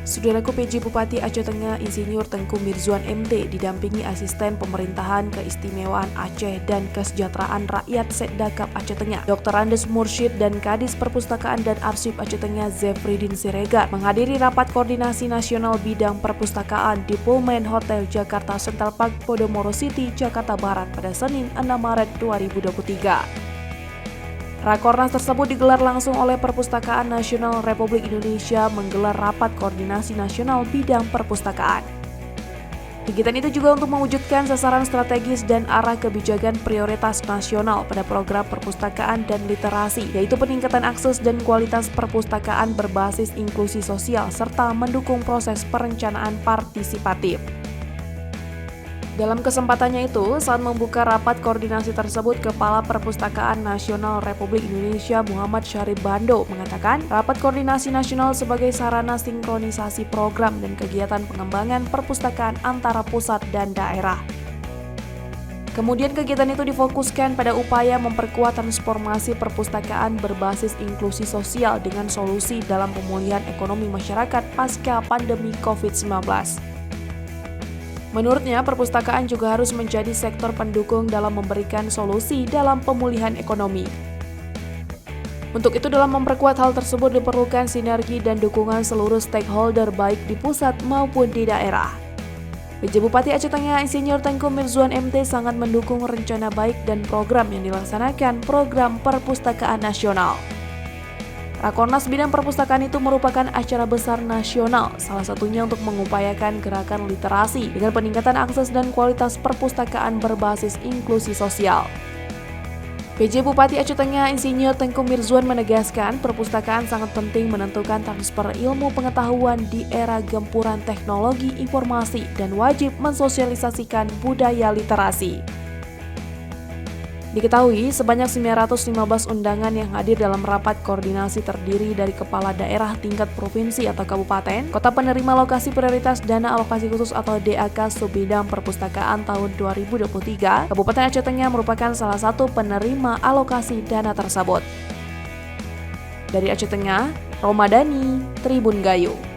Saudaraku, PJ Bupati Aceh Tengah Insinyur Tengku Mirzuan MT didampingi Asisten Pemerintahan Keistimewaan Aceh dan Kesejahteraan Rakyat Setdakap Aceh Tengah, Dr. Andes Mursyid dan Kadis Perpustakaan dan Arsip Aceh Tengah Zefridin Siregar menghadiri rapat koordinasi nasional bidang perpustakaan di Pullman Hotel Jakarta Central Park Podomoro City, Jakarta Barat pada Senin 6 Maret 2023. Rakornas tersebut digelar langsung oleh Perpustakaan Nasional Republik Indonesia menggelar rapat koordinasi nasional bidang perpustakaan. Kegiatan itu juga untuk mewujudkan sasaran strategis dan arah kebijakan prioritas nasional pada program perpustakaan dan literasi, yaitu peningkatan akses dan kualitas perpustakaan berbasis inklusi sosial serta mendukung proses perencanaan partisipatif. Dalam kesempatannya itu, saat membuka rapat koordinasi tersebut, Kepala Perpustakaan Nasional Republik Indonesia Muhammad Syarif Bando mengatakan, rapat koordinasi nasional sebagai sarana sinkronisasi program dan kegiatan pengembangan perpustakaan antara pusat dan daerah. Kemudian kegiatan itu difokuskan pada upaya memperkuat transformasi perpustakaan berbasis inklusi sosial dengan solusi dalam pemulihan ekonomi masyarakat pasca pandemi COVID-19. Menurutnya, perpustakaan juga harus menjadi sektor pendukung dalam memberikan solusi dalam pemulihan ekonomi. Untuk itu, dalam memperkuat hal tersebut diperlukan sinergi dan dukungan seluruh stakeholder baik di pusat maupun di daerah. PJ Bupati Aceh Tengah Insinyur Tengku Mirzuan MT sangat mendukung rencana baik dan program yang dilaksanakan program perpustakaan nasional. Rakornas bidang perpustakaan itu merupakan acara besar nasional, salah satunya untuk mengupayakan gerakan literasi dengan peningkatan akses dan kualitas perpustakaan berbasis inklusi sosial. PJ Bupati Aceh Tengah Insinyur Tengku Mirzuan menegaskan perpustakaan sangat penting menentukan transfer ilmu pengetahuan di era gempuran teknologi informasi dan wajib mensosialisasikan budaya literasi. Diketahui, sebanyak 915 undangan yang hadir dalam rapat koordinasi terdiri dari kepala daerah tingkat provinsi atau kabupaten, kota penerima lokasi prioritas dana alokasi khusus atau DAK Subbidang Perpustakaan tahun 2023, Kabupaten Aceh Tengah merupakan salah satu penerima alokasi dana tersebut. Dari Aceh Tengah, Romadani, Tribun Gayo.